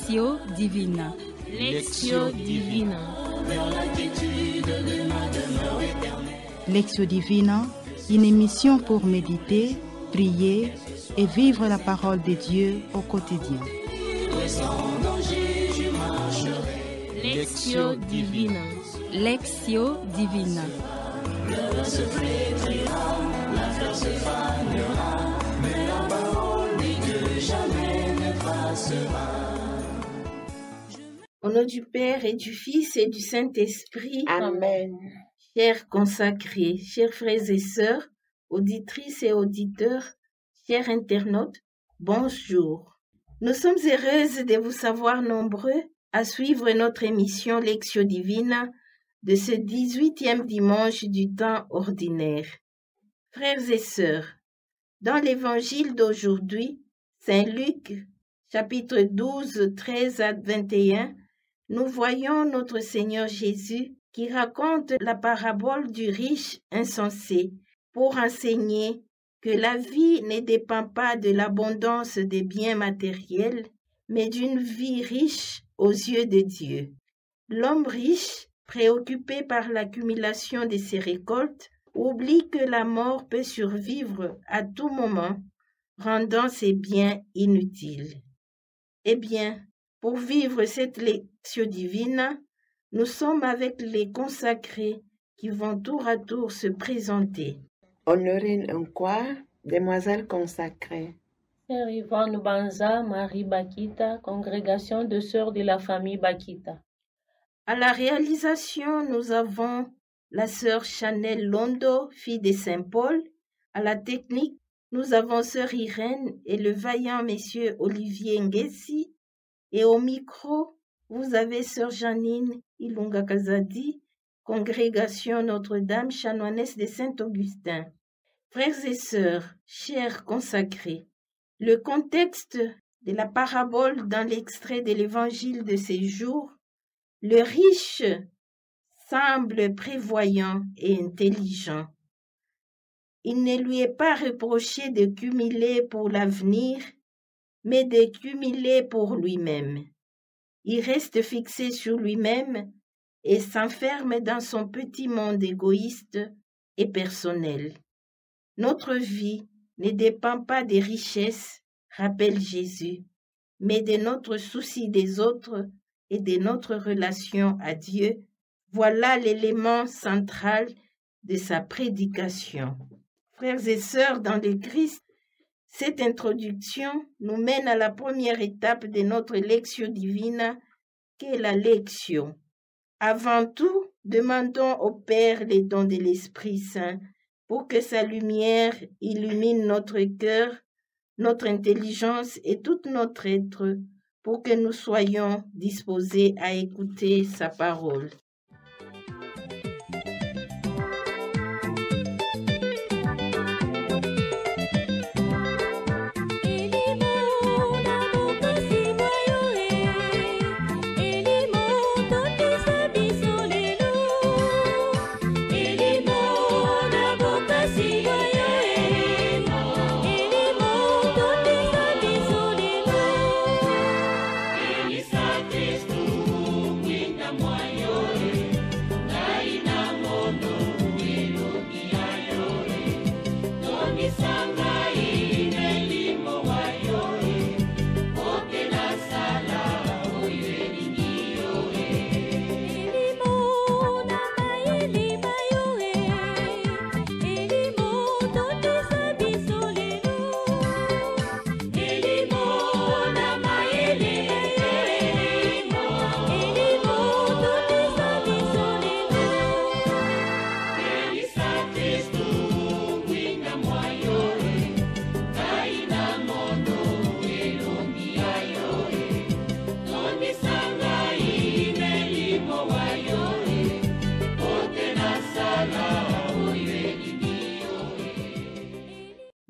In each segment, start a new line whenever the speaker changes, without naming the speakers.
Lectio Divina.
Lectio Divina.
Lectio Divina, une émission pour méditer, prier et vivre la parole de Dieu au quotidien.
Lectio Divina.
Lectio Divina.
Au nom du Père et du Fils et du Saint-Esprit.
Amen.
Chers consacrés, chers frères et sœurs, auditrices et auditeurs, chers internautes, bonjour. Nous sommes heureuses de vous savoir nombreux à suivre notre émission Lectio Divina de ce 18e dimanche du temps ordinaire. Frères et sœurs, dans l'évangile d'aujourd'hui, Saint Luc, chapitre 12, 13 à 21, nous voyons notre Seigneur Jésus qui raconte la parabole du riche insensé pour enseigner que la vie ne dépend pas de l'abondance des biens matériels, mais d'une vie riche aux yeux de Dieu. L'homme riche, préoccupé par l'accumulation de ses récoltes, oublie que la mort peut survivre à tout moment, rendant ses biens inutiles. Eh bien, pour vivre cette lectio divina, nous sommes avec les consacrés qui vont tour à tour se présenter.
Honorine Nkwa, demoiselle consacrée.
Sœur Yvonne Banza, Marie Bakita, congrégation de sœurs de la famille Bakita.
À la réalisation, nous avons la sœur Chanel Londo, fille de Saint-Paul. À la technique, nous avons sœur Irène et le vaillant monsieur Olivier Nguessi. Et au micro, vous avez sœur Janine Ilunga Kazadi, congrégation Notre-Dame chanoinesse de Saint-Augustin. Frères et sœurs, chers consacrés, le contexte de la parabole dans l'extrait de l'évangile de ces jours, le riche semble prévoyant et intelligent. Il ne lui est pas reproché de cumuler pour l'avenir, mais de cumuler pour lui-même. Il reste fixé sur lui-même et s'enferme dans son petit monde égoïste et personnel. Notre vie ne dépend pas des richesses, rappelle Jésus, mais de notre souci des autres et de notre relation à Dieu. Voilà l'élément central de sa prédication. Frères et sœurs dans le Christ, cette introduction nous mène à la première étape de notre Lectio Divina, qu'est la Lectio. Avant tout, demandons au Père les dons de l'Esprit Saint pour que sa lumière illumine notre cœur, notre intelligence et tout notre être, pour que nous soyons disposés à écouter sa parole.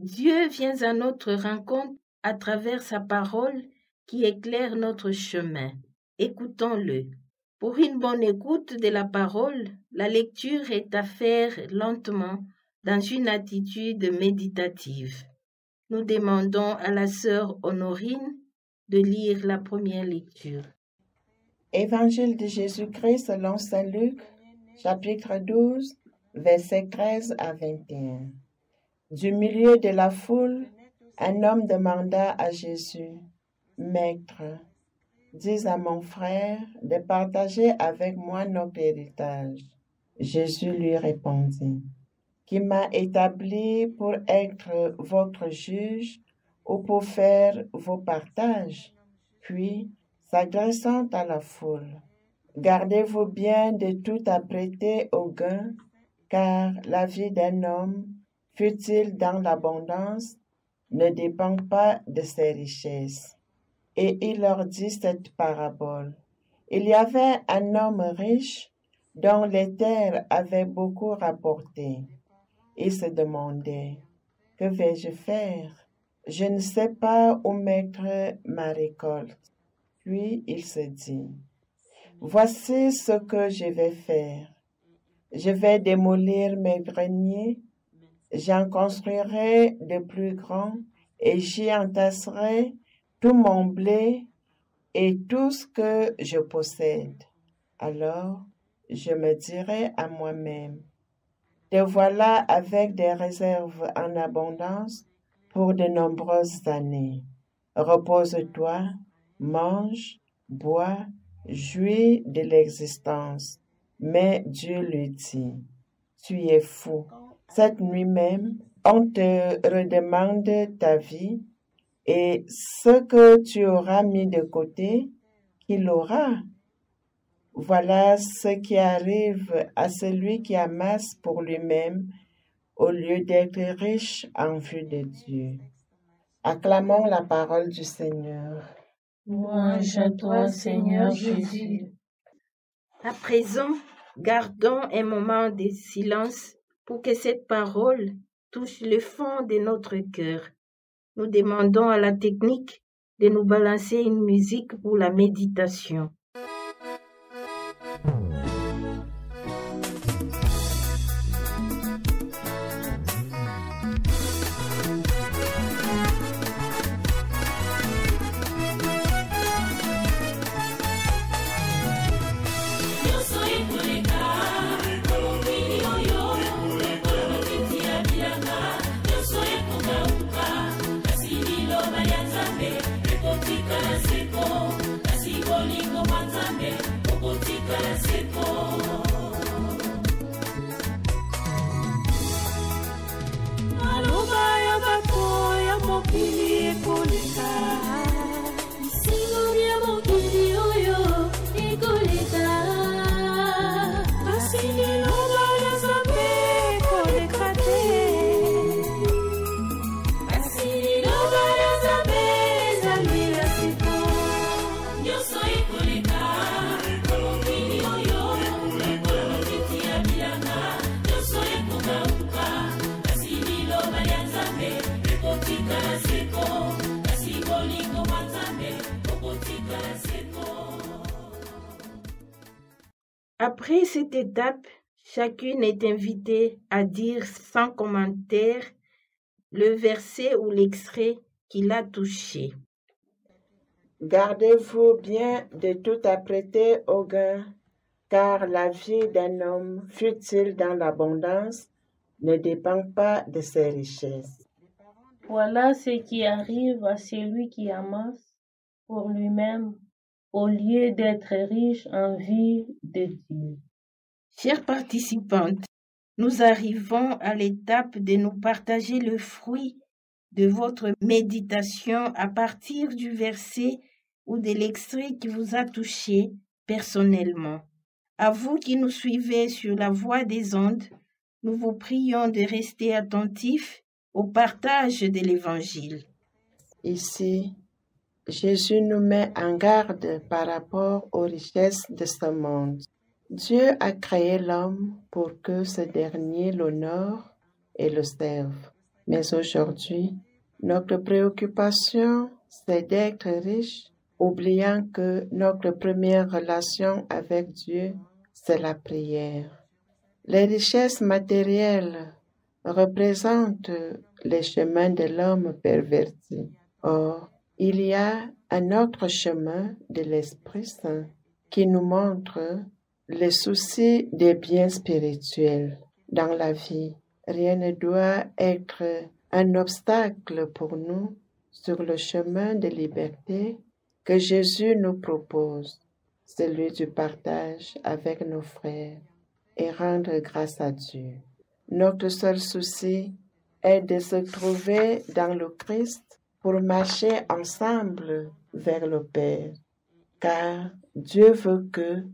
Dieu vient à notre rencontre à travers sa parole qui éclaire notre chemin. Écoutons-le. Pour une bonne écoute de la parole, la lecture est à faire lentement dans une attitude méditative. Nous demandons à la sœur Honorine de lire la première lecture.
Évangile de Jésus-Christ selon saint Luc, chapitre 12, versets 13 à 21. Du milieu de la foule, un homme demanda à Jésus, « Maître, dis à mon frère de partager avec moi notre héritage. » Jésus lui répondit, « Qui m'a établi pour être votre juge ou pour faire vos partages? » Puis, s'adressant à la foule, « Gardez-vous bien de tout apprêter au gain, car la vie d'un homme, fût-il dans l'abondance, ne dépend pas de ses richesses. » Et il leur dit cette parabole. Il y avait un homme riche dont les terres avaient beaucoup rapporté. Il se demandait, « Que vais-je faire? Je ne sais pas où mettre ma récolte. » Puis il se dit, « Voici ce que je vais faire. Je vais démolir mes greniers, j'en construirai de plus grands et j'y entasserai tout mon blé et tout ce que je possède. Alors, je me dirai à moi-même, te voilà avec des réserves en abondance pour de nombreuses années. Repose-toi, mange, bois, jouis de l'existence. » Mais Dieu lui dit, « Tu es fou. Cette nuit même, on te redemande ta vie, et ce que tu auras mis de côté, qui l'aura? Voilà ce qui arrive à celui qui amasse pour lui-même au lieu d'être riche en vue de Dieu. » Acclamons la parole du Seigneur.
Louange à toi, Seigneur Jésus.
À présent, gardons un moment de silence pour que cette parole touche le fond de notre cœur. Nous demandons à la technique de nous balancer une musique pour la méditation. Après cette étape, chacune est invitée à dire sans commentaire le verset ou l'extrait qui l'a touché.
Gardez-vous bien de tout apprêter au gain, car la vie d'un homme, fût-il dans l'abondance, ne dépend pas de ses richesses.
Voilà ce qui arrive à celui qui amasse pour lui-même au lieu d'être riche en vie de Dieu.
Chères participantes, nous arrivons à l'étape de nous partager le fruit de votre méditation à partir du verset ou de l'extrait qui vous a touché personnellement. À vous qui nous suivez sur la voie des ondes, nous vous prions de rester attentifs au partage de l'Évangile.
Ici, Jésus nous met en garde par rapport aux richesses de ce monde. Dieu a créé l'homme pour que ce dernier l'honore et le serve. Mais aujourd'hui, notre préoccupation, c'est d'être riche, oubliant que notre première relation avec Dieu, c'est la prière. Les richesses matérielles représentent les chemins de l'homme perverti. Or, il y a un autre chemin de l'Esprit Saint qui nous montre les soucis des biens spirituels dans la vie. Rien ne doit être un obstacle pour nous sur le chemin de liberté que Jésus nous propose, celui du partage avec nos frères et rendre grâce à Dieu. Notre seul souci est de se trouver dans le Christ pour marcher ensemble vers le Père, car Dieu veut que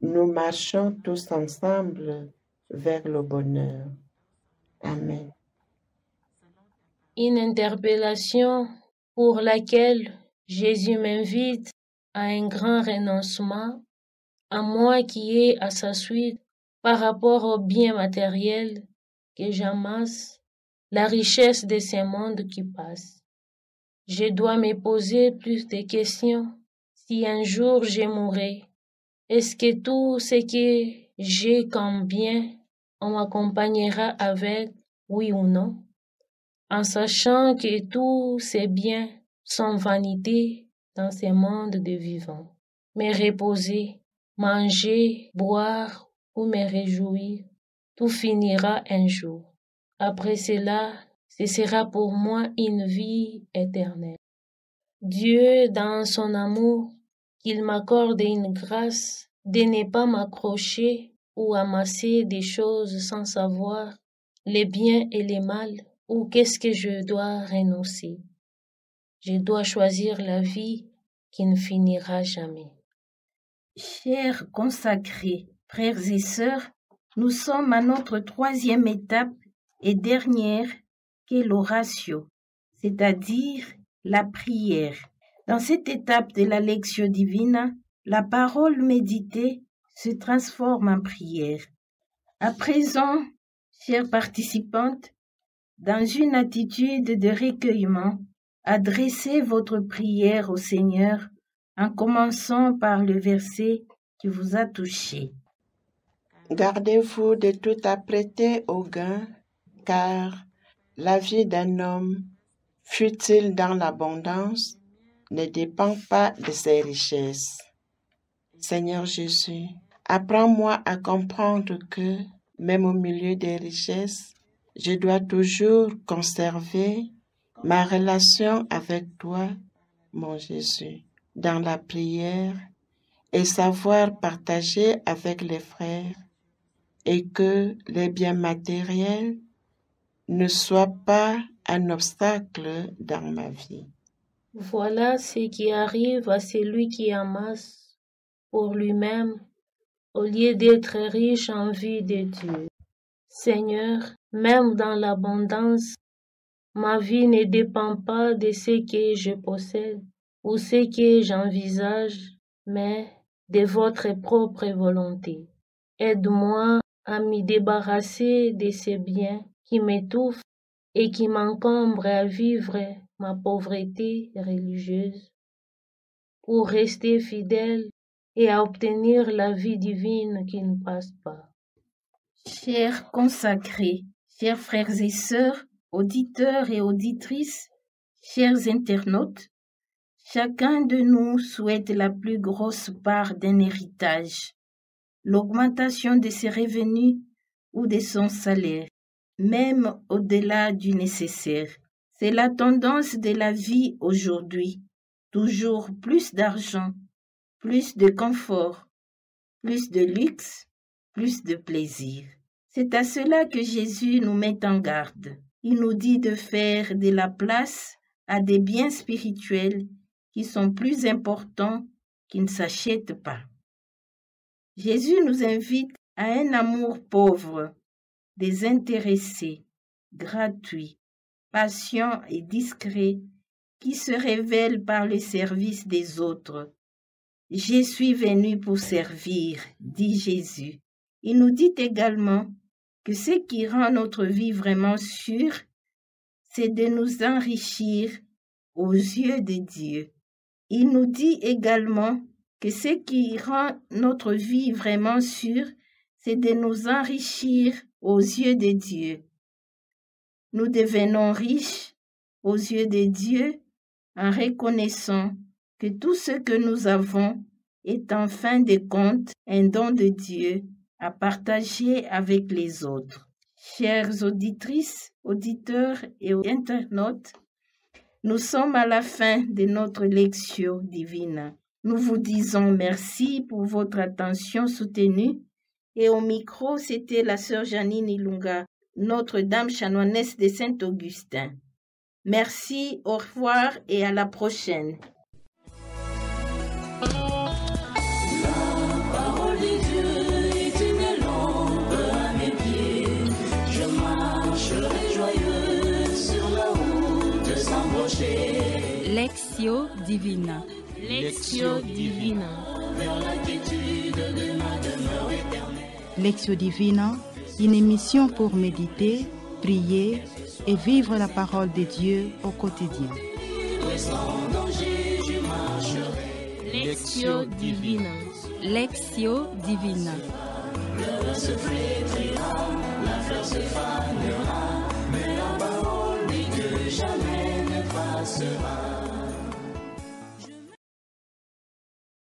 nous marchions tous ensemble vers le bonheur. Amen.
Une interpellation pour laquelle Jésus m'invite à un grand renoncement, à moi qui ai à sa suite par rapport aux biens matériels que j'amasse, la richesse de ces mondes qui passent. Je dois me poser plus de questions. Si un jour je mourrais, est-ce que tout ce que j'ai comme bien, on m'accompagnera avec, oui ou non? En sachant que tous ces biens sont vanité dans ce monde de vivants. Me reposer, manger, boire ou me réjouir, tout finira un jour. Après cela, ce sera pour moi une vie éternelle. Dieu, dans son amour, qu'il m'accorde une grâce de ne pas m'accrocher ou amasser des choses sans savoir les biens et les mal, ou qu'est-ce que je dois renoncer. Je dois choisir la vie qui ne finira jamais.
Chers consacrés, frères et sœurs, nous sommes à notre troisième étape et dernière qu'est l'oratio, c'est-à-dire la prière. Dans cette étape de la Lectio Divina, la parole méditée se transforme en prière. À présent, chères participantes, dans une attitude de recueillement, adressez votre prière au Seigneur en commençant par le verset qui vous a touché.
Gardez-vous de tout apprêter au gain, car la vie d'un homme, fût-il dans l'abondance, ne dépend pas de ses richesses. Seigneur Jésus, apprends-moi à comprendre que, même au milieu des richesses, je dois toujours conserver ma relation avec toi, mon Jésus, dans la prière et savoir partager avec les frères et que les biens matériels ne soient pas un obstacle dans ma vie.
Voilà ce qui arrive à celui qui amasse pour lui-même au lieu d'être riche en vue de Dieu. Seigneur, même dans l'abondance, ma vie ne dépend pas de ce que je possède ou ce que j'envisage, mais de votre propre volonté. Aide-moi à m'y débarrasser de ces biens qui m'étouffent et qui m'encombrent à vivre ma pauvreté religieuse pour rester fidèle et à obtenir la vie divine qui ne passe pas.
Chers consacrés, chers frères et sœurs, auditeurs et auditrices, chers internautes, chacun de nous souhaite la plus grosse part d'un héritage, l'augmentation de ses revenus ou de son salaire, même au-delà du nécessaire. C'est la tendance de la vie aujourd'hui. Toujours plus d'argent, plus de confort, plus de luxe, plus de plaisir. C'est à cela que Jésus nous met en garde. Il nous dit de faire de la place à des biens spirituels qui sont plus importants, qui ne s'achètent pas. Jésus nous invite à un amour pauvre, désintéressé, gratuit, patient et discret, qui se révèle par le service des autres. Je suis venu pour servir, dit Jésus. Il nous dit également que ce qui rend notre vie vraiment sûre, c'est de nous enrichir aux yeux de Dieu. Il nous dit également que ce qui rend notre vie vraiment sûre, c'est de nous enrichir aux yeux de Dieu. Nous devenons riches aux yeux de Dieu en reconnaissant que tout ce que nous avons est en fin de compte un don de Dieu à partager avec les autres. Chères auditrices, auditeurs et internautes, nous sommes à la fin de notre Lectio Divina. Nous vous disons merci pour votre attention soutenue et au micro, c'était la sœur Janine Ilunga, Notre-Dame chanoinesse de Saint-Augustin. Merci, au revoir et à la prochaine.
Lectio Divina.
Lectio Divina.
Lectio Divina, une émission pour méditer, prier et vivre la parole de Dieu au quotidien.
Lectio Divina.
Lectio Divina.
Le se flétrira, la fleur se fanera.